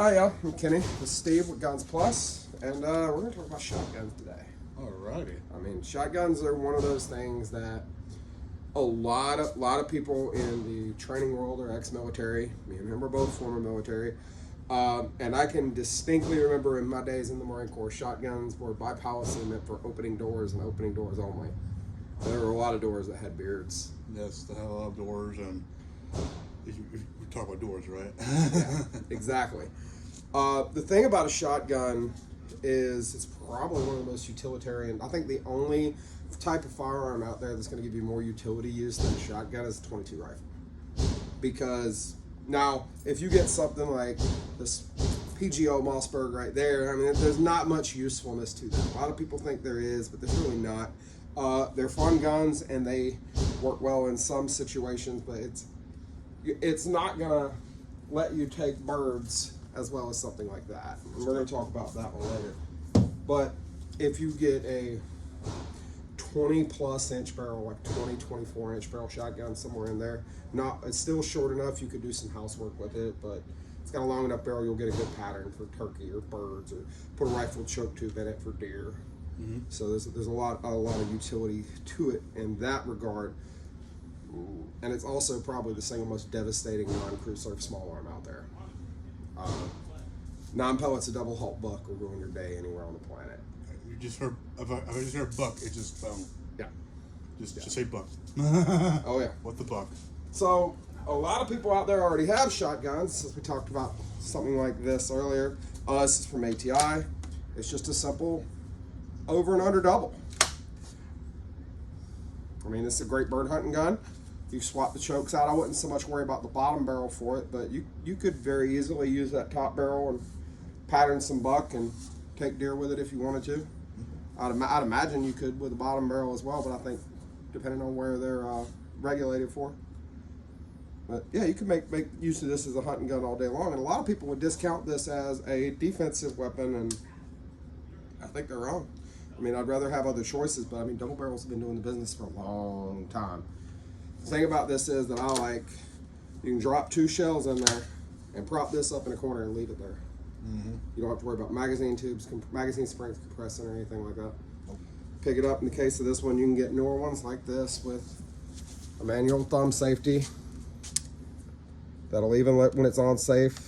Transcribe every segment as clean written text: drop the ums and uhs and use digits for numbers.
Hi, I'm Kenny. This is Steve with Guns Plus, and we're going to talk about shotguns today. Alrighty. I mean, shotguns are one of those things that a lot of people in the training world are ex-military. Me and him are both former military. And I can distinctly remember in my days in the Marine Corps, shotguns were by policy meant for opening doors and opening doors only. There were a lot of doors that had beards. Yes, they had a lot of doors, and if we talk about doors, right? Yeah, exactly. The thing about a shotgun is it's probably one of the most utilitarian. I think the only type of firearm out there that's going to give you more utility use than a shotgun is a .22 rifle. Because now, if you get something like this PGO Mossberg right there, I mean, there's not much usefulness to that. A lot of people think there is, but there's really not. They're fun guns and they work well in some situations, but it's not gonna let you take birds as well as something like that. And we're gonna talk about that one later. But if you get a 20+ inch barrel, like 24 inch barrel shotgun, somewhere in there, it's still short enough you could do some housework with it, but it's got a long enough barrel you'll get a good pattern for turkey or birds, or put a rifled choke tube in it for deer. Mm-hmm. So there's a lot of utility to it in that regard, and it's also probably the single most devastating non-crew serve small arm out there. 9 pellets of double halt buck will ruin your day anywhere on the planet. You just heard, if I just heard buck, it just yeah, just say buck. Oh yeah, what the buck? So a lot of people out there already have shotguns. Since we talked about something like this earlier, this is from ATI. It's just a simple over and under double. I mean, this is a great bird hunting gun. You swap the chokes out. I wouldn't so much worry about the bottom barrel for it, but you could very easily use that top barrel and pattern some buck and take deer with it if you wanted to. I'd imagine you could with the bottom barrel as well, but I think depending on where they're regulated for. But yeah, you can make use of this as a hunting gun all day long, and a lot of people would discount this as a defensive weapon, and I think they're wrong. I mean, I'd rather have other choices, but I mean, double barrels have been doing the business for a long time. The thing about this is that I like, you can drop 2 shells in there and prop this up in a corner and leave it there. Mm-hmm. You don't have to worry about magazine tubes, magazine springs compressing or anything like that. Pick it up. In the case of this one, you can get newer ones like this with a manual thumb safety. That'll even let when it's on safe.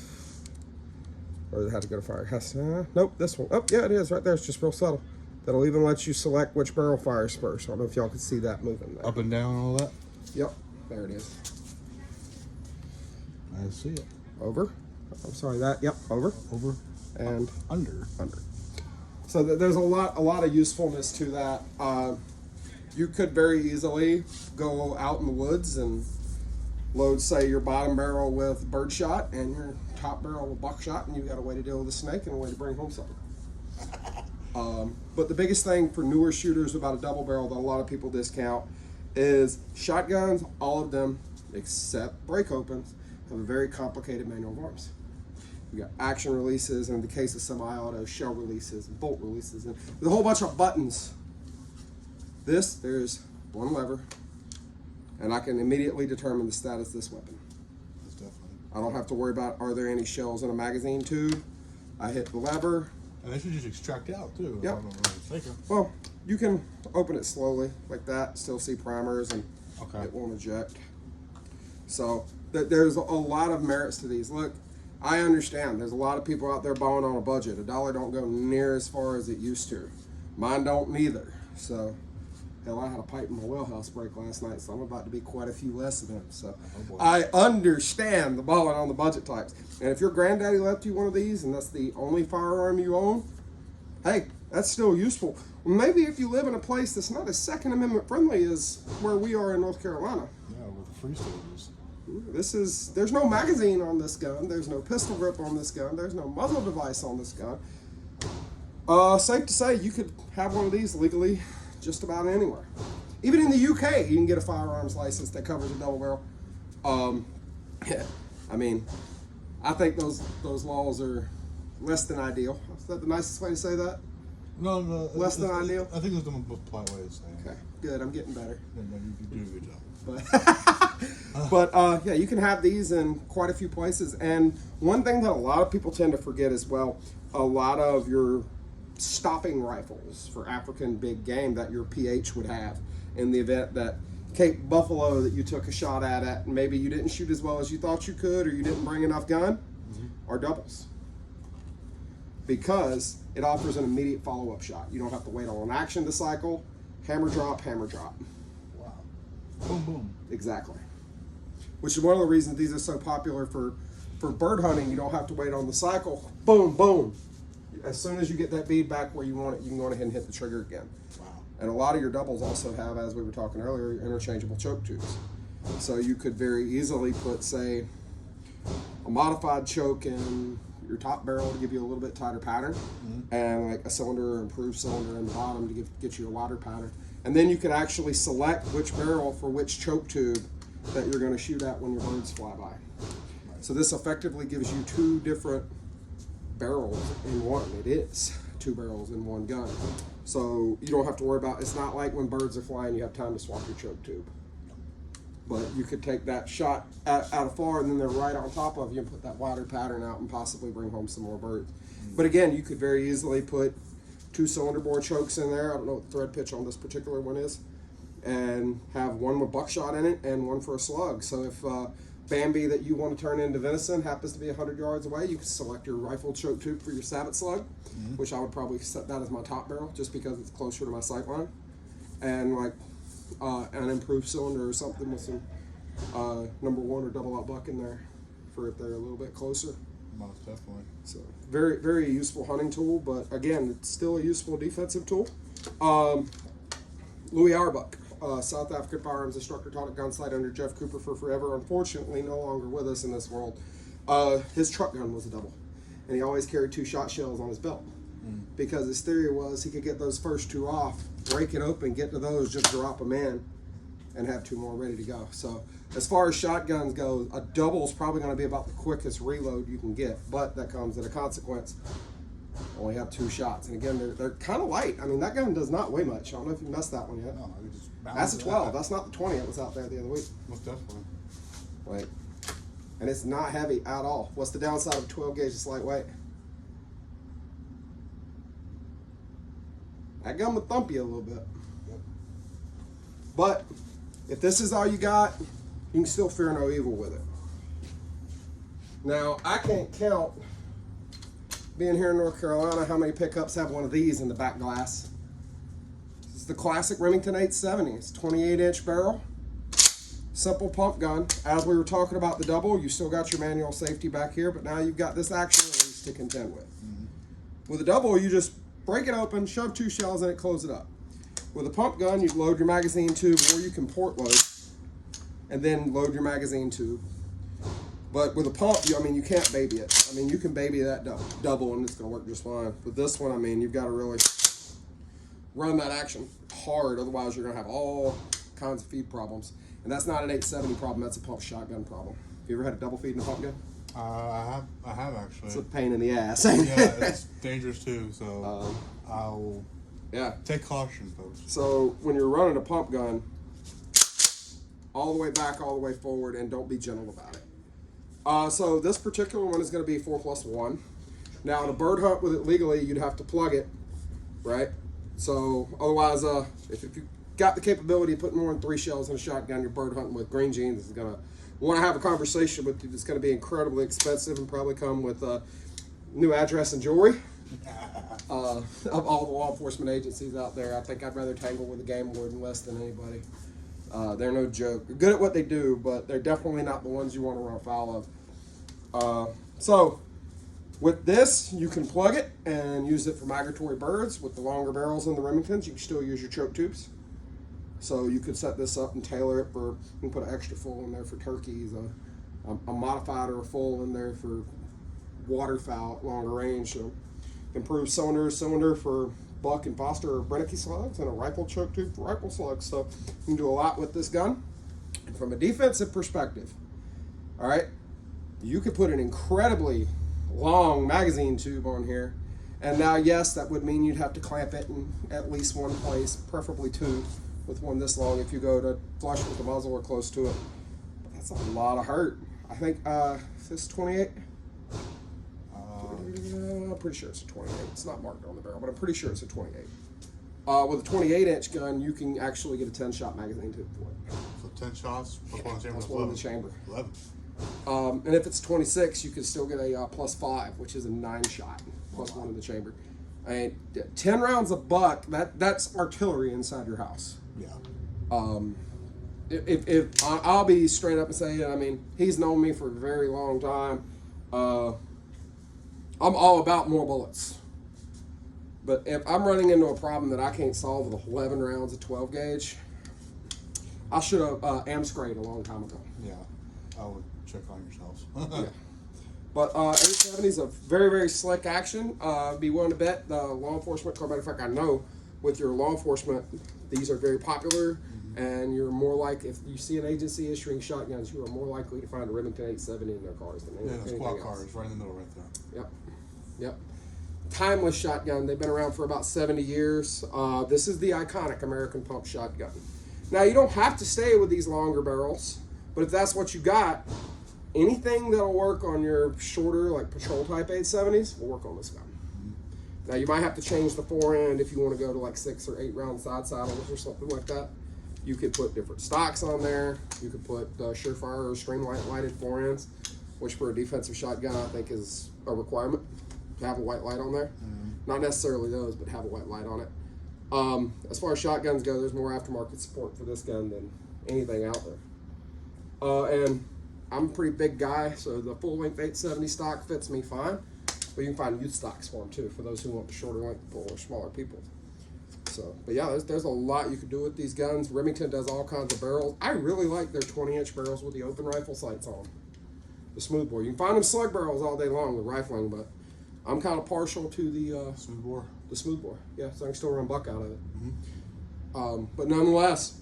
Or does it have to go to fire? Nope, this one. Oh, yeah, it is right there. It's just real subtle. That'll even let you select which barrel fires first. I don't know if y'all can see that moving there. Up and down and all that? Yep, there it is. I see it. Over. I'm sorry, that. Yep, over. Over. And under. Under. So there's a lot of usefulness to that. You could very easily go out in the woods and load, say, your bottom barrel with birdshot and your top barrel with buckshot, and you got a way to deal with a snake and a way to bring home something. But the biggest thing for newer shooters about a double barrel that a lot of people discount is shotguns, all of them except break opens, have a very complicated manual of arms. You got action releases, and in the case of semi-auto, shell releases and bolt releases, and there's a whole bunch of buttons. There's one lever, and I can immediately determine the status of this weapon. That's definitely. I don't have to worry about, are there any shells in a magazine tube? I hit the lever. And they should just extract out too. Yep. Well, you can open it slowly like that, still see primers, and it won't eject. So there's a lot of merits to these. Look, I understand there's a lot of people out there buying on a budget. $1 don't go near as far as it used to. Mine don't neither. So hell, I had a pipe in my wheelhouse break last night, so I'm about to be quite a few less of them. So I understand the balling on the budget types. And if your granddaddy left you one of these and that's the only firearm you own, hey, that's still useful. Maybe if you live in a place that's not as Second Amendment friendly as where we are in North Carolina. Yeah, with the free stages. There's no magazine on this gun. There's no pistol grip on this gun. There's no muzzle device on this gun. Safe to say you could have one of these legally just about anywhere. Even in the UK, you can get a firearms license that covers a double barrel. Yeah, I mean, I think those laws are less than ideal. Is that the nicest way to say that? No. Less than ideal? I think it's the most polite way to say it. Okay, good. I'm getting better. No, you do a good job. But But yeah, you can have these in quite a few places. And one thing that a lot of people tend to forget as well, a lot of your stopping rifles for African big game that your PH would have in the event that Cape Buffalo that you took a shot at and maybe you didn't shoot as well as you thought you could, or you didn't bring enough gun, are doubles. Because it offers an immediate follow-up shot. You don't have to wait on an action to cycle. Hammer drop, hammer drop. Wow. Boom, boom. Exactly. Which is one of the reasons these are so popular for bird hunting. You don't have to wait on the cycle. Boom, boom. As soon as you get that bead back where you want it, you can go ahead and hit the trigger again. Wow. And a lot of your doubles also have, as we were talking earlier, interchangeable choke tubes. So you could very easily put, say, a modified choke in your top barrel to give you a little bit tighter pattern, and like a cylinder or improved cylinder in the bottom to get you a wider pattern. And then you could actually select which barrel for which choke tube that you're going to shoot at when your birds fly by. So this effectively gives you two different barrels in one. It is 2 barrels in one gun. So you don't have to worry about, it's not like when birds are flying you have time to swap your choke tube. But you could take that shot out of far and then they're right on top of you and put that wider pattern out and possibly bring home some more birds. But again, you could very easily put 2 cylinder bore chokes in there. I don't know what the thread pitch on this particular one is. And have one with buckshot in it and one for a slug. So if Bambi that you want to turn into venison happens to be 100 yards away, you can select your rifle choke tube for your sabot slug, which I would probably set that as my top barrel just because it's closer to my sight line. And like an improved cylinder or something with some number 1 or double out buck in there for if they're a little bit closer. Most definitely. So very, very useful hunting tool, but again, it's still a useful defensive tool. Louis Auerbach, South African firearms instructor, taught at gun sight under Jeff Cooper for forever. Unfortunately, no longer with us in this world. His truck gun was a double, and he always carried 2 shot shells on his belt because his theory was he could get those first 2 off, break it open, get to those, just drop them in, and have 2 more ready to go. So as far as shotguns go, a double is probably going to be about the quickest reload you can get, but that comes at a consequence. Only have 2 shots, and again, they're kind of light. I mean, that gun does not weigh much. I don't know if you messed that one yet. No, it just That's a 12. That's not the 20 that was out there the other week. Most definitely. Like, and it's not heavy at all. What's the downside of 12 gauge? It's lightweight. That gun would thump you a little bit. Yep. But if this is all you got, you can still fear no evil with it. Now, I can't count, being here in North Carolina, how many pickups have one of these in the back glass. This is the classic Remington 870. It's 28-inch barrel, simple pump gun. As we were talking about the double, you still got your manual safety back here, but now you've got this action release to contend with. With a double, you just break it open, shove 2 shells in it, close it up. With a pump gun, you load your magazine tube, or you can port load, and then load your magazine tube. But with a pump, you can't baby it. I mean, you can baby that double and it's going to work just fine. With this one, you've got to really run that action hard. Otherwise, you're going to have all kinds of feed problems. And that's not an 870 problem. That's a pump shotgun problem. Have you ever had a double feed in a pump gun? I have actually. It's a pain in the ass. Yeah, it's dangerous too. So I'll take caution, folks. So when you're running a pump gun, all the way back, all the way forward, and don't be gentle about it. So this particular one is going to be 4+1. Now, to bird hunt with it legally, you'd have to plug it, right? So otherwise, if you got the capability of putting more than 3 shells in a shotgun, you're bird hunting with green jeans is going to want to have a conversation with you. It's going to be incredibly expensive and probably come with new address and jewelry. Of all the law enforcement agencies out there, I think I'd rather tangle with a game warden less than anybody. They're no joke. They're good at what they do, but they're definitely not the ones you want to run afoul of. So with this, you can plug it and use it for migratory birds. With the longer barrels in the Remingtons, you can still use your choke tubes. So you could set this up and tailor it for, you can put an extra full in there for turkeys, a modified or a full in there for waterfowl at longer range. So improved cylinder for buck and foster or Brennicky slugs, and a rifle choke tube for rifle slugs. So you can do a lot with this gun. And from a defensive perspective, all right, you could put an incredibly long magazine tube on here. And now, yes, that would mean you'd have to clamp it in at least one place, preferably 2, with one this long if you go to flush with the muzzle or close to it. That's a lot of hurt. I think is this 28? I'm pretty sure it's a 28. It's not marked on the barrel, but I'm pretty sure it's a 28. With a 28-inch gun, you can actually get a 10-shot magazine too for it. So 10 shots plus one chamber. Plus one in the chamber. 11. And if it's 26, you can still get a +5, which is a 9-shot plus one in the chamber. And 10 rounds of buck, that's artillery inside your house. Yeah. If I'll be straight up and say, I mean, he's known me for a very long time. I'm all about more bullets. But if I'm running into a problem that I can't solve with 11 rounds of 12 gauge, I should have am-sprayed a long time ago. Yeah, I would check on yourselves. Yeah. But 870 is a very, very slick action. Be willing to bet the law enforcement, matter of fact, I know with your law enforcement, these are very popular, and you're more like, if you see an agency issuing shotguns, you are more likely to find a Remington 870 in their cars than Yeah, the anything squad else. car is right in the middle right there. Yep. Timeless shotgun. They've been around for about 70 years. This is the iconic American pump shotgun. Now, you don't have to stay with these longer barrels, but if that's what you got, anything that'll work on your shorter, like patrol type 870s will work on this gun. Now, you might have to change the forend if you want to go to like 6 or 8 round side saddles or something like that. You could put different stocks on there. You could put Surefire or Streamlight lighted forends, which for a defensive shotgun I think is a requirement to have a white light on there. Not necessarily those, but have a white light on it. As far as shotguns go, there's more aftermarket support for this gun than anything out there. And I'm a pretty big guy, so the full length 870 stock fits me fine. But you can find youth stocks for them too, for those who want the shorter length or smaller people. So, but yeah, there's a lot you can do with these guns. Remington does all kinds of barrels. I really like their 20-inch barrels with the open rifle sights on. The smoothbore. You can find them slug barrels all day long with rifling, but I'm kind of partial to the Smoothbore. The smoothbore. Yeah, so I can still run buck out of it. But nonetheless,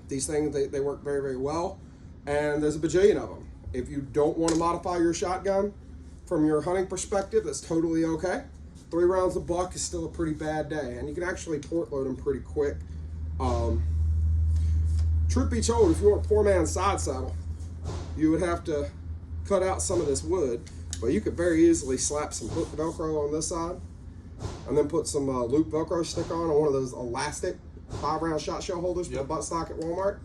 these things they work very, very well, and there's a bajillion of them. If you don't want to modify your shotgun from your hunting perspective, that's totally okay. 3 rounds of buck is still a pretty bad day, and you can actually port load them pretty quick. Truth be told, if you want a 4-man side saddle, you would have to cut out some of this wood, but you could very easily slap some hook Velcro on this side, and then put some loop Velcro stick on one of those elastic 5-round shot shell holders for the butt stock at Walmart,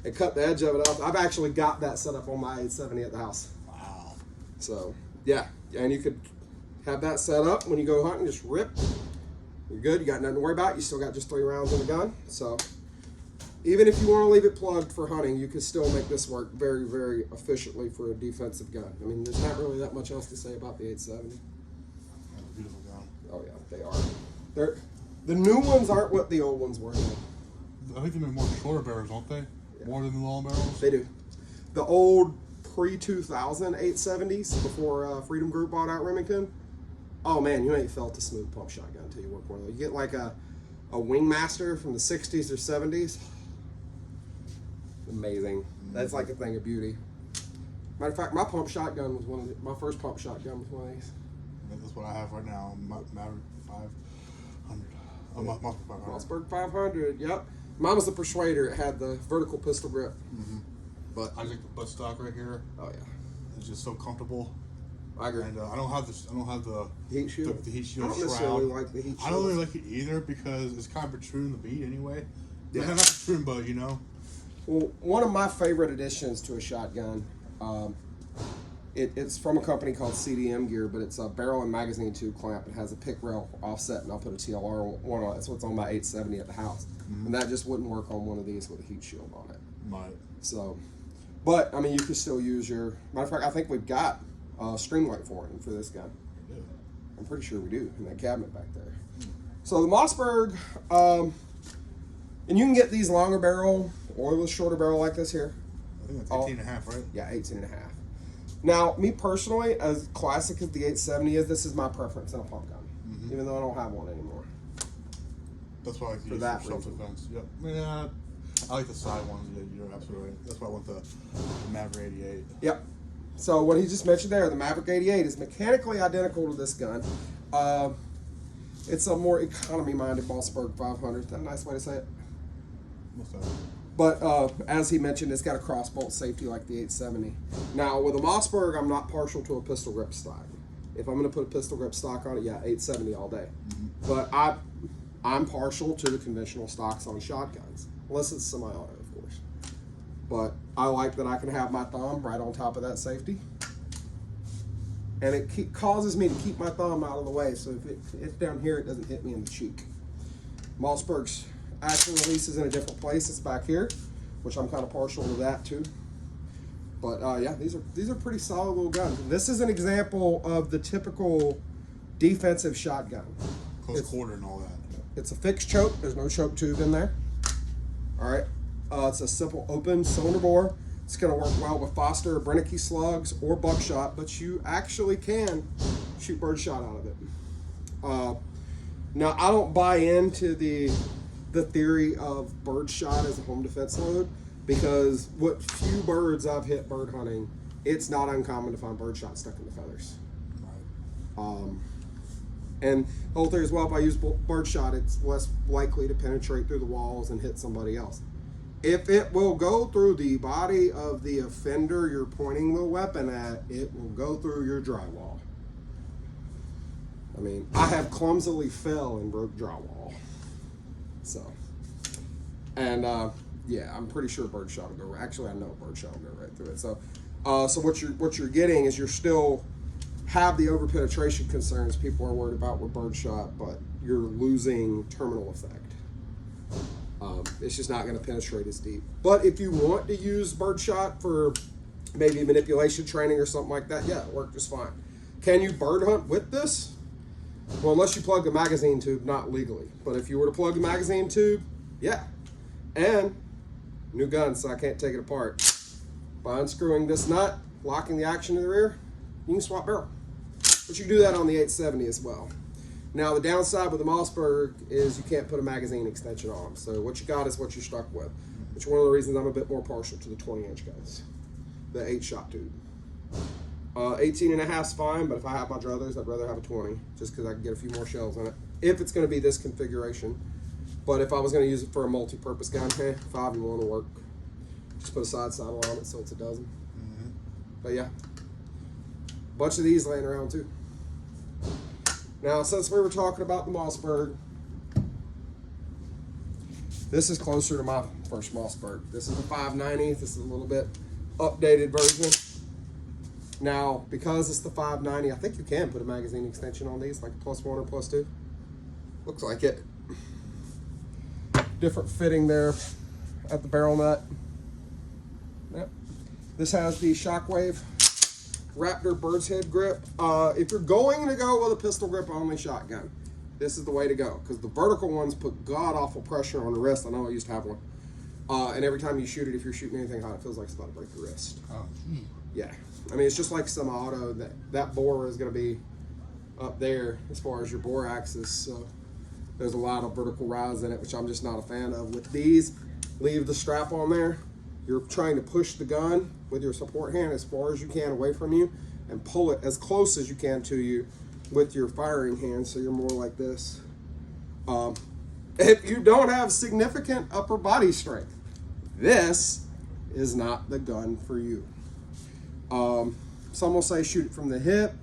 and cut the edge of it off. I've actually got that set up on my 870 at the house. Wow. So, yeah, and you could have that set up when you go hunting, just rip. You're good, you got nothing to worry about. You still got just 3 rounds in the gun. So, even if you want to leave it plugged for hunting, you can still make this work very, very efficiently for a defensive gun. I mean, there's not really that much else to say about the 870. That's a beautiful gun. Oh yeah, they are. The new ones aren't what the old ones were. I think they make more shorter barrels, don't they? Yeah. More than the long barrels? They do. The old pre-2000 870s, before Freedom Group bought out Remington, oh man, you ain't felt a smooth pump shotgun until you work one of those. You get like a Wingmaster from the 60s or 70s. Amazing. That's like a thing of beauty. Matter of fact, my pump shotgun was my first pump shotgun was one of these. That's what I have right now. Maverick 500. Mossberg 500. Yep. Mine was the Persuader. It had the vertical pistol grip. But I think the butt stock right here. Oh yeah. It's just so comfortable. I agree. And I don't have this. I don't have the heat shield. The heat shield I don't shroud. necessarily like the heat shield. I don't really like it either because it's kind of protruding the bead anyway. Yeah. Not protruding, but you know. Well, one of my favorite additions to a shotgun, it's from a company called CDM Gear, but it's a barrel and magazine tube clamp. It has a pick rail offset, and I'll put a TLR one on it. That's what's on my 870 at the house. And that just wouldn't work on one of these with a heat shield on it. Right. So, but, I mean, you could still use your, matter of fact, I think we've got Streamlight for this gun. Yeah. I'm pretty sure we do in that cabinet back there. So the Mossberg, and you can get these longer barrel or with shorter barrel like this here. I think that's 18.5, right? Yeah, 18.5. Now, me personally, as classic as the 870 is, this is my preference in a pump gun, even though I don't have one anymore. That's why I like to use that for self-defense. Yep. Yeah, I like the side ones. Yeah, you're absolutely right. That's why I want the Maverick 88. Yep. So what he just mentioned there, the Maverick 88 is mechanically identical to this gun. It's a more economy-minded Mossberg 500. Is that a nice way to say it? What's that? But as he mentioned, it's got a crossbolt safety like the 870. Now with a Mossberg, I'm not partial to a pistol grip stock. If I'm going to put a pistol grip stock on it, yeah, 870 all day. But I'm partial to the conventional stocks on shotguns, unless it's semi-auto, of course. But I like that I can have my thumb right on top of that safety. And it causes me to keep my thumb out of the way, so if it's down here, it doesn't hit me in the cheek. Mossberg's action release is in a different place. It's back here, which I'm kind of partial to that too. But yeah, these are pretty solid little guns. This is an example of the typical defensive shotgun. Close quarter and all that. It's a fixed choke. There's no choke tube in there. All right. It's a simple open cylinder bore. It's going to work well with Foster or Brennecke slugs or buckshot, but you actually can shoot birdshot out of it. Now, I don't buy into the theory of birdshot as a home defense load, because what few birds I've hit bird hunting, it's not uncommon to find birdshot stuck in the feathers. Right. And the whole thing is, well, if I use birdshot, it's less likely to penetrate through the walls and hit somebody else. If it will go through the body of the offender you're pointing the weapon at, it will go through your drywall. I mean, I have clumsily fell and broke drywall. So, and yeah, I'm pretty sure birdshot will go. Actually, I know birdshot will go right through it. So, so what you're getting is you're still have the over penetration concerns people are worried about with birdshot, but you're losing terminal effect. It's just not going to penetrate as deep. But if you want to use birdshot for maybe manipulation training or something like that, yeah, it worked just fine. Can you bird hunt with this? Well, unless you plug the magazine tube, not legally. But if you were to plug the magazine tube, yeah. And new gun, so I can't take it apart. By unscrewing this nut, locking the action in the rear, you can swap barrel. But you can do that on the 870 as well. Now, the downside with the Mossberg is you can't put a magazine extension on them. So what you got is what you're stuck with. Which is one of the reasons I'm a bit more partial to the 20-inch guns. The 8-shot tube. 18.5 is fine, but if I have my druthers, I'd rather have a 20, just because I can get a few more shells in it, if it's going to be this configuration. But if I was going to use it for a multi-purpose gun, 5 and 1 will work. Just put a side saddle on it so it's a dozen. But yeah, bunch of these laying around too. Now, since we were talking about the Mossberg, this is closer to my first Mossberg. This is the 590. This is a little bit updated version. Now, because it's the 590, I think you can put a magazine extension on these, like a +1 or +2. Looks like it. Different fitting there at the barrel nut. Yep. This has the Shockwave Raptor bird's head grip. If you're going to go with a pistol grip only shotgun, this is the way to go, because the vertical ones put god-awful pressure on the wrist. I know I used to have one. And every time you shoot it, if you're shooting anything hot, it feels like it's about to break your wrist. Oh. Yeah. I mean, it's just like semi-auto. That bore is going to be up there as far as your bore axis. So there's a lot of vertical rise in it, which I'm just not a fan of. With these, leave the strap on there. You're trying to push the gun with your support hand as far as you can away from you and pull it as close as you can to you with your firing hand, so you're more like this. If you don't have significant upper body strength, this is not the gun for you. Some will say shoot it from the hip.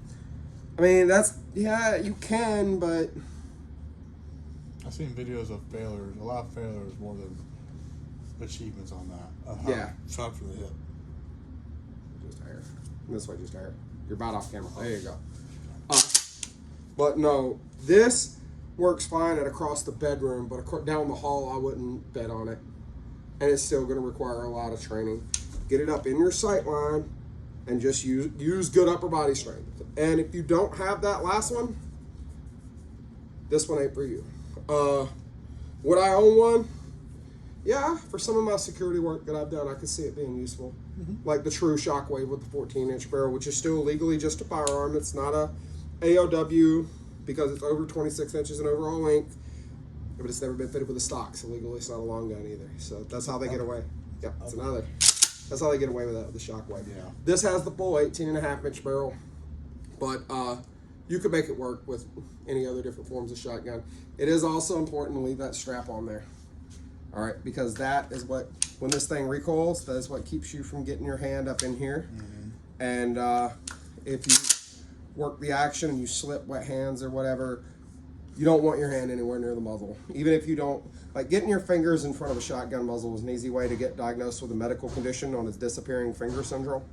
I mean, yeah, you can, but I've seen videos of failures, a lot of failures more than achievements on that. Yeah. Shot from the hip. Just higher. This way, just higher. You're about off camera. There you go. But no, this works fine at across the bedroom, but down the hall, I wouldn't bet on it. And it's still going to require a lot of training. Get it up in your sight line and just use good upper body strength. And if you don't have that last one, this one ain't for you. Would I own one? Yeah, for some of my security work that I've done, I could see it being useful. Like the true Shockwave with the 14-inch barrel, which is still legally just a firearm. It's not a AOW because it's over 26 inches in overall length, but it's never been fitted with a stock, so legally it's not a long gun either. So that's how they get away. Yep, it's another. That's how they get away with that, with the Shockwave. Yeah. This has the full 18.5-inch barrel, but you could make it work with any other different forms of shotgun. It is also important to leave that strap on there. All right, because that is what when this thing recoils, that is what keeps you from getting your hand up in here. And if you work the action and you slip wet hands or whatever, you don't want your hand anywhere near the muzzle. Even if you don't, like getting your fingers in front of a shotgun muzzle is an easy way to get diagnosed with a medical condition known as disappearing finger syndrome.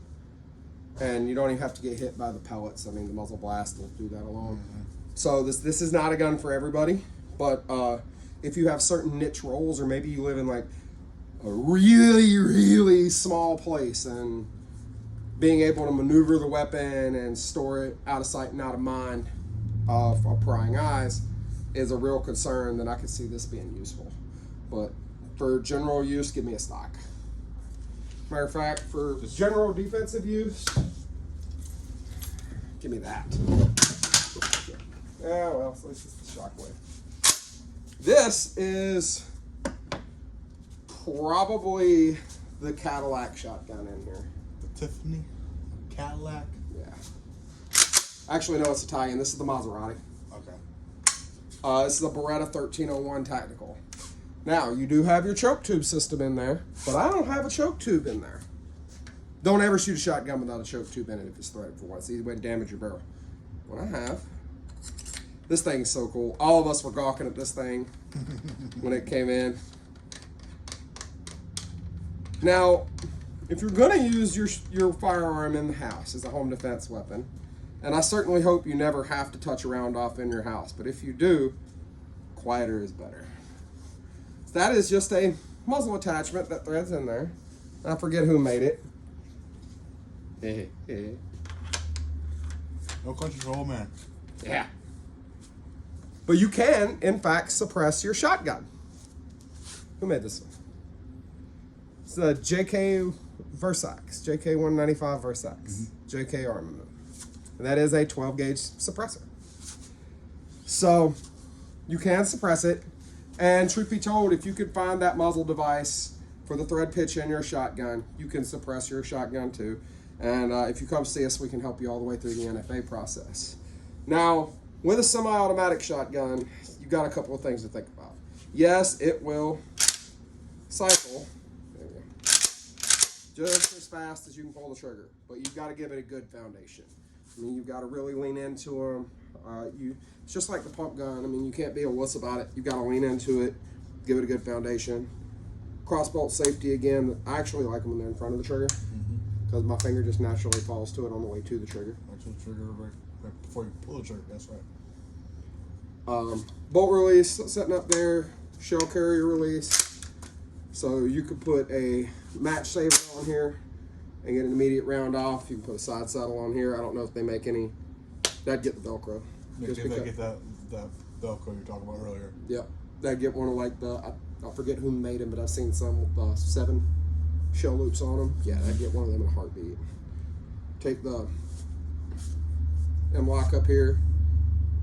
And you don't even have to get hit by the pellets. I mean, the muzzle blast will do that alone. So this is not a gun for everybody, but if you have certain niche roles, or maybe you live in like a really, really small place, and being able to maneuver the weapon and store it out of sight and out of mind of prying eyes is a real concern, then I could see this being useful. But for general use, give me a stock. Matter of fact, for general defensive use, give me that. Yeah, well, so it's just the Shockwave. This is probably the Cadillac shotgun in here. Tiffany, Cadillac. Yeah. Actually, no, it's Italian. This is the Maserati. Okay. This is the Beretta 1301 Tactical. Now, you do have your choke tube system in there, but I don't have a choke tube in there. Don't ever shoot a shotgun without a choke tube in it if it's threaded for one. It's the easy way to damage your barrel. What I have, this thing's so cool. All of us were gawking at this thing when it came in. Now, if you're going to use your firearm in the house as a home defense weapon, and I certainly hope you never have to touch a round off in your house, but if you do, quieter is better. So that is just a muzzle attachment that threads in there. I forget who made it. No country for old man. Yeah. But you can, in fact, suppress your shotgun. Who made this one? It's the JK Versax, JK 195 Versax, JK armament. And that is a 12 gauge suppressor. So you can suppress it. And truth be told, if you could find that muzzle device for the thread pitch in your shotgun, you can suppress your shotgun too. And if you come see us, we can help you all the way through the NFA process. Now, with a semi-automatic shotgun, you've got a couple of things to think about. Yes, it will cycle just as fast as you can pull the trigger, but you've got to give it a good foundation. I mean, you've got to really lean into them. It's just like the pump gun. I mean, you can't be a wuss about it. You've got to lean into it, give it a good foundation. Crossbolt safety, again, I actually like them when they're in front of the trigger because my finger just naturally falls to it on the way to the trigger. Right to the trigger, right before you pull the trigger, that's right. Bolt release, setting up there, shell carrier release. So you could put a match saver on here and get an immediate round off. You can put a side saddle on here. I don't know if they make any. That'd get the Velcro. They get that Velcro you're talking about earlier. Yep. That'd get one of like the, I forget who made them, but I've seen some with 7 shell loops on them. Yeah, I'd get one of them in a heartbeat. Take the M-lock up here.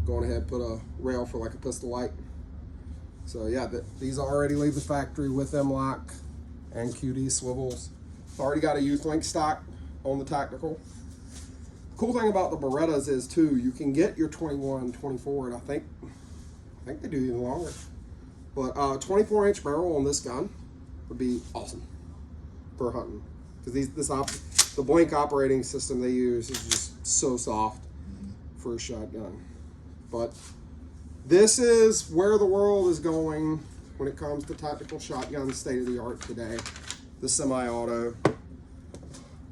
Going ahead, put a rail for like a pistol light. So yeah, these already leave the factory with M-lock and QD swivels. It's already got a Youth-Link stock on the Tactical. Cool thing about the Berettas is too, you can get your 21, 24, and I think they do even longer. But 24-inch barrel on this gun would be awesome for hunting, because the blank operating system they use is just so soft for a shotgun. But this is where the world is going when it comes to tactical shotguns, state of the art today. The semi-auto,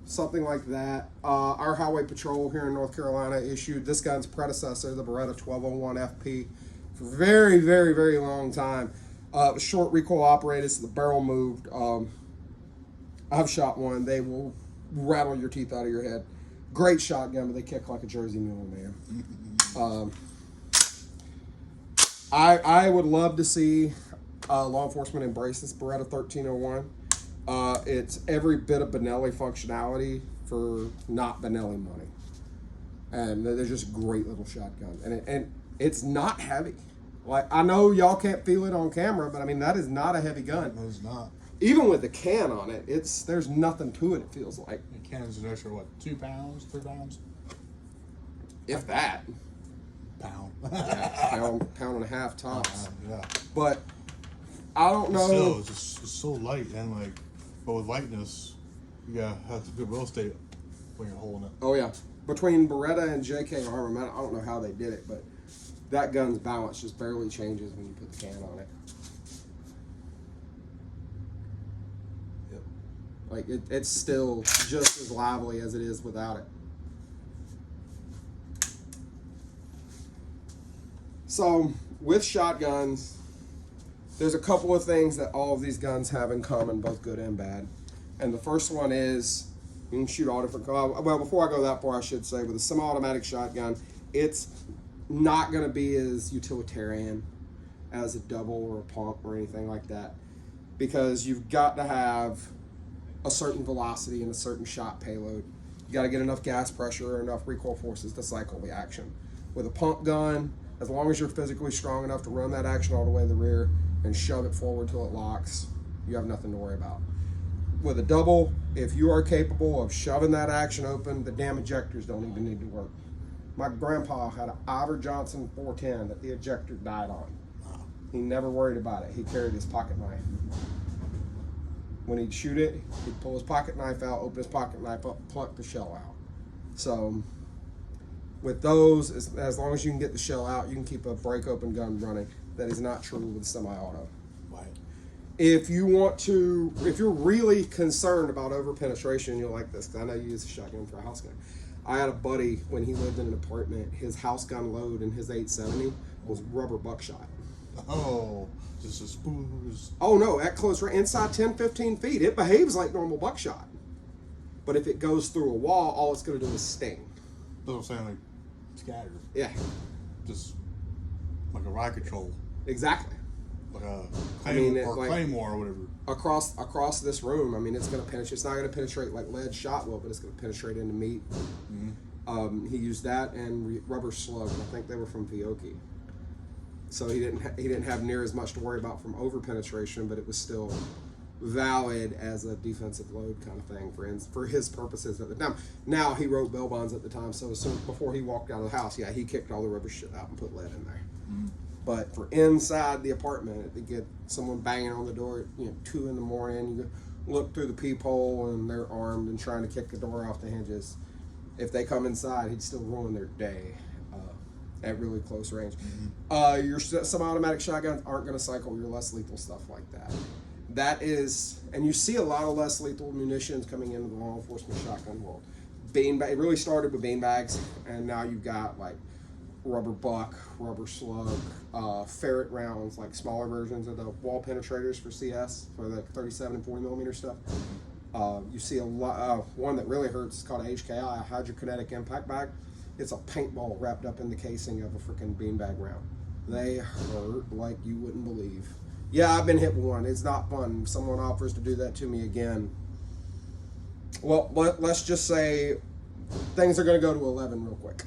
something like that. Our Highway Patrol here in North Carolina issued this gun's predecessor, the Beretta 1201 FP, for a very, very, very long time. It was short recoil operated, so the barrel moved. I've shot one. They will rattle your teeth out of your head. Great shotgun, but they kick like a Jersey mule, man. I would love to see law enforcement embrace this Beretta 1301. It's every bit of Benelli functionality for not Benelli money. And they're just great little shotguns. And it's not heavy. Like, I know y'all can't feel it on camera, but I mean, that is not a heavy gun. No, it's not. Even with the can on it, there's nothing to it, it feels like. The can's an extra, what, 2 pounds, 3 pounds? If that. Pound. Yeah, pound and a half tops. Yeah. But I don't know. Still, it's so light and like But with lightness, you gotta have some good real estate when you're holding it. Oh yeah, between Beretta and JK Armament, I don't know how they did it, but that gun's balance just barely changes when you put the can on it. Yep. Like it's still just as lively as it is without it. So with shotguns, there's a couple of things that all of these guns have in common, both good and bad. And the first one is you can shoot all different. Well, before I go that far, I should say with a semi-automatic shotgun, it's not going to be as utilitarian as a double or a pump or anything like that, because you've got to have a certain velocity and a certain shot payload. You got to get enough gas pressure or enough recoil forces to cycle the action. With a pump gun, as long as you're physically strong enough to run that action all the way to the rear and shove it forward till it locks, you have nothing to worry about. With a double, if you are capable of shoving that action open, the damn ejectors don't even need to work. My grandpa had an Ivor Johnson 410 that the ejector died on. He never worried about it. He carried his pocket knife. When he'd shoot it, he'd pull his pocket knife out, open his pocket knife up, pluck the shell out. So with those, as long as you can get the shell out, you can keep a break open gun running. That is not true with semi-auto. Right. If you're really concerned about over penetration, you'll like this, because I know you use a shotgun for a house gun. I had a buddy, when he lived in an apartment, his house gun load in his 870 was rubber buckshot. Oh, just a spoon. Oh no, at close range, inside 10, 15 feet, it behaves like normal buckshot. But if it goes through a wall, all it's going to do is sting. That's what I'm saying, like scattered. Yeah. Just like a rocket troll. Exactly. Like a Claymore or whatever. Across this room, I mean, it's going to penetrate. It's not going to penetrate like lead shot will, but it's going to penetrate into meat. Mm-hmm. He used that and rubber slugs. I think they were from Vioki. So he didn't have near as much to worry about from over penetration, but it was still valid as a defensive load kind of thing for his purposes at the time. Now he wrote bail bonds at the time, so as soon before he walked out of the house, he kicked all the rubber shit out and put lead in there. Mm-hmm. But for inside the apartment, to get someone banging on the door at 2 a.m, you look through the peephole and they're armed and trying to kick the door off the hinges. If they come inside, he'd still ruin their day at really close range. Mm-hmm. Your semi-automatic shotguns aren't going to cycle your less lethal stuff like that. That is, and you see a lot of less lethal munitions coming into the law enforcement shotgun world. It really started with beanbags, and now you've got like rubber buck, rubber slug, ferret rounds, like smaller versions of the wall penetrators for CS, for the 37 and 40 millimeter stuff. You see a lot. One that really hurts is called a HKI, a hydrokinetic impact bag. It's a paintball wrapped up in the casing of a freaking beanbag round. They hurt like you wouldn't believe. Yeah, I've been hit with one. It's not fun. If someone offers to do that to me again, well, let's just say things are going to go to 11 real quick.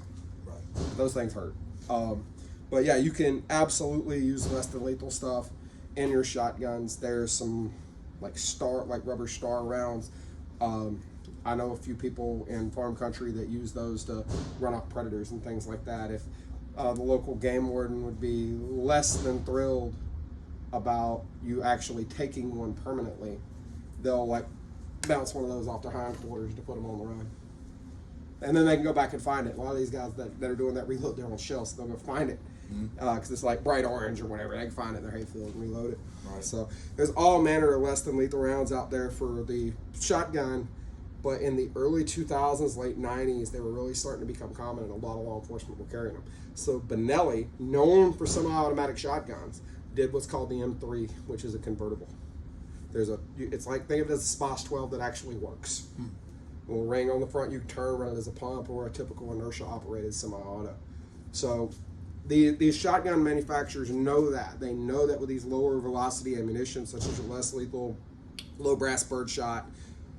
Right. Those things hurt. But yeah, you can absolutely use less than lethal stuff in your shotguns. There's some like rubber star rounds. I know a few people in farm country that use those to run off predators and things like that. If the local game warden would be less than thrilled about you actually taking one permanently, they'll like bounce one of those off their hindquarters to put them on the run. And then they can go back and find it. A lot of these guys that are doing that reload their own shells, so they'll go find it. Because it's like bright orange or whatever. They can find it in their hayfield and reload it. Right. So there's all manner of less than lethal rounds out there for the shotgun. But in the early 2000s, late 90s, they were really starting to become common, and a lot of law enforcement were carrying them. So Benelli, known for semi-automatic shotguns, did what's called the M3, which is a convertible. It's like, think of it as a SPOS 12 that actually works. A little ring on the front, you can turn, run it as a pump or a typical inertia-operated semi-auto. So these shotgun manufacturers know that. They know that with these lower velocity ammunition, such as your less lethal, low brass birdshot,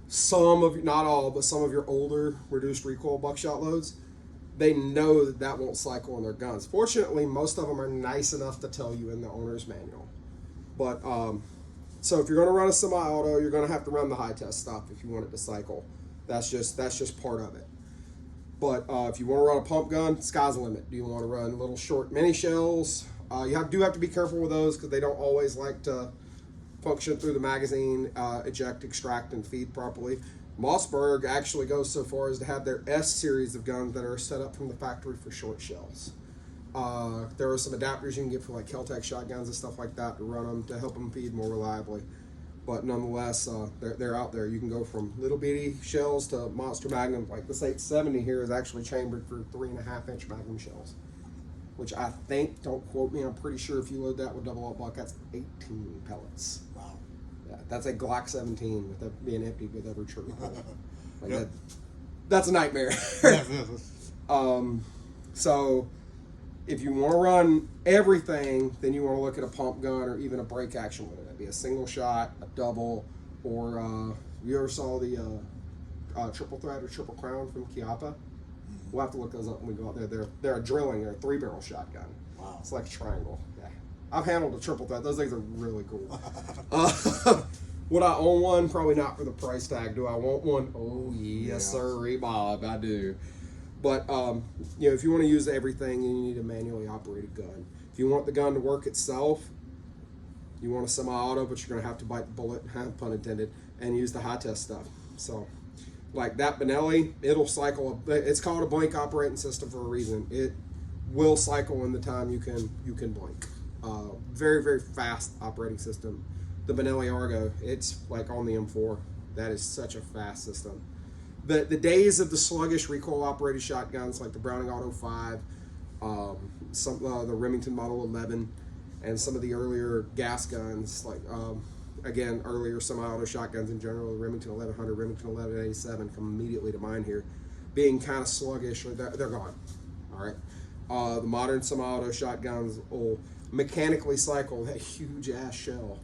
some of, not all, but some of your older reduced recoil buckshot loads, they know that won't cycle in their guns. Fortunately, most of them are nice enough to tell you in the owner's manual. But so if you're going to run a semi-auto, you're going to have to run the high test stuff if you want it to cycle. That's just part of it. But if you want to run a pump gun, sky's the limit. Do you want to run little short mini shells? You do have to be careful with those because they don't always like to function through the magazine, eject, extract, and feed properly. Mossberg actually goes so far as to have their S series of guns that are set up from the factory for short shells. There are some adapters you can get for like Kel-Tec shotguns and stuff like that to run them to help them feed more reliably. But nonetheless, they're out there. You can go from little bitty shells to monster magnum. Like this 870 here is actually chambered for 3.5-inch magnum shells, which I think, don't quote me, I'm pretty sure if you load that with double aught buck, that's 18 pellets. Wow. Yeah, that's a Glock 17 with it being emptied with every trigger pull. Like Yep. that's a nightmare. Yes. So if you want to run everything, then you want to look at a pump gun or even a break action with it. That'd be a single shot, a double, or you ever saw the triple thread or triple crown from Chiappa? We'll have to look those up when we go out there. They're a drilling, they're a 3-barrel shotgun. Wow. It's like a triangle. Yeah. I've handled a triple thread. Those things are really cool. Would I own one? Probably not for the price tag. Do I want one? Oh, yes, sir, Bob, I do. But, if you want to use everything, you need a manually operated gun. If you want the gun to work itself, you want a semi-auto, but you're going to have to bite the bullet, pun intended, and use the high-test stuff. So, like that Benelli, it'll cycle. It's called a blank operating system for a reason. It will cycle in the time you can blink. Very, very fast operating system. The Benelli Argo, it's like on the M4. That is such a fast system. The days of the sluggish recoil operated shotguns like the Browning Auto 5, the Remington Model 11, and some of the earlier gas guns like again earlier semi-auto shotguns in general, the Remington 1100, Remington 1187 come immediately to mind here, being kind of sluggish. They're gone. All right, the modern semi-auto shotguns will mechanically cycle that huge ass shell.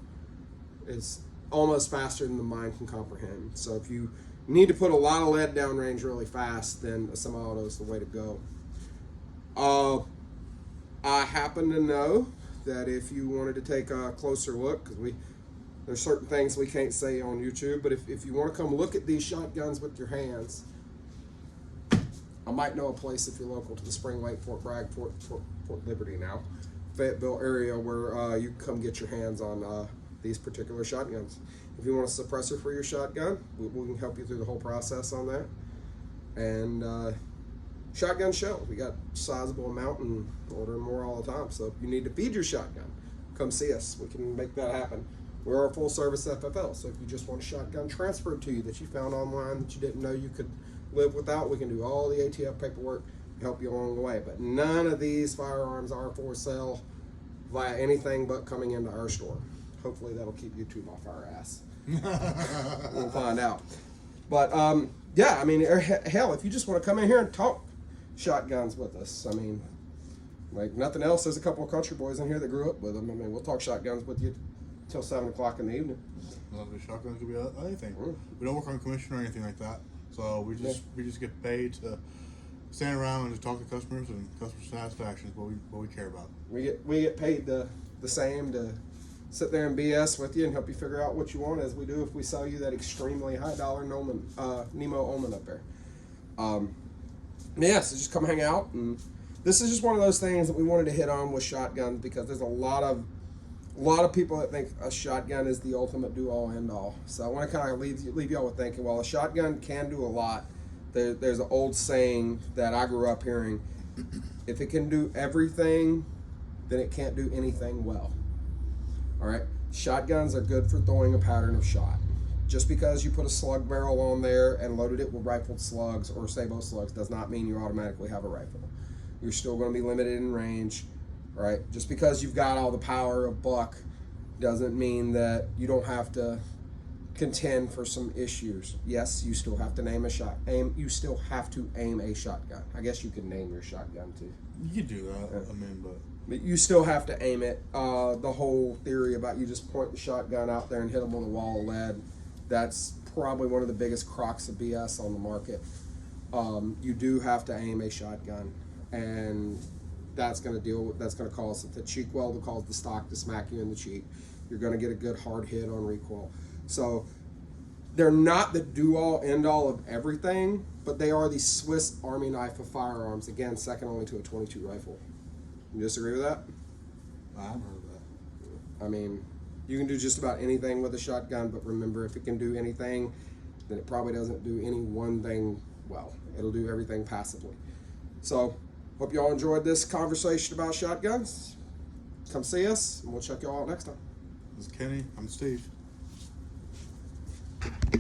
It's almost faster than the mind can comprehend. So if you need to put a lot of lead downrange really fast, then a semi-auto is the way to go. I happen to know that if you wanted to take a closer look, because there's certain things we can't say on YouTube, but if you want to come look at these shotguns with your hands, I might know a place if you're local to the Spring Lake, Fort Bragg, Fort Liberty now, Fayetteville area where you can come get your hands on these particular shotguns. If you want a suppressor for your shotgun, we can help you through the whole process on that. And shotgun shells, we got a sizable amount and ordering more all the time. So if you need to feed your shotgun, come see us. We can make that happen. We're a full service FFL, so if you just want a shotgun transferred to you that you found online that you didn't know you could live without, we can do all the ATF paperwork, help you along the way. But none of these firearms are for sale via anything but coming into our store. Hopefully that'll keep YouTube off our ass. We'll find out. But yeah, I mean, hell, if you just want to come in here and talk shotguns with us, I mean, like nothing else, there's a couple of country boys in here that grew up with them. I mean, we'll talk shotguns with you till 7 o'clock in the evening. Lovely shotguns could be anything. We don't work on commission or anything like that, so we just get paid to stand around and just talk to customers, and customer satisfaction is what we care about. We get paid the same to sit there and BS with you and help you figure out what you want, as we do if we sell you that extremely high dollar Nemo Omen up there. Yeah, so just come hang out. And this is just one of those things that we wanted to hit on with shotguns, because there's a lot of people that think a shotgun is the ultimate do-all end-all. So I want to kind of leave y'all with thinking, well, a shotgun can do a lot. There's an old saying that I grew up hearing: if it can do everything, then it can't do anything well. All right, shotguns are good for throwing a pattern of shot. Just because you put a slug barrel on there and loaded it with rifled slugs or sabot slugs does not mean you automatically have a rifle. You're still going to be limited in range, right? Just because you've got all the power of buck doesn't mean that you don't have to contend for some issues. Yes, you still have to you still have to aim a shotgun. I guess you could name your shotgun too. You could do that. Yeah. I mean, but you still have to aim it. The whole theory about you just point the shotgun out there and hit them with a wall of lead, that's probably one of the biggest crocs of BS on the market. You do have to aim a shotgun, and that's going to cause the cheek weld to cause the stock to smack you in the cheek. You're going to get a good hard hit on recoil. So they're not the do-all, end-all of everything, but they are the Swiss Army knife of firearms. Again, second only to a .22 rifle. You disagree with that? I haven't heard of that. I mean, You can do just about anything with a shotgun, but remember, if it can do anything, then it probably doesn't do any one thing well. It'll do everything passively. So, hope y'all enjoyed this conversation about shotguns. Come see us, and we'll check y'all out next time. This is Kenny. I'm Steve.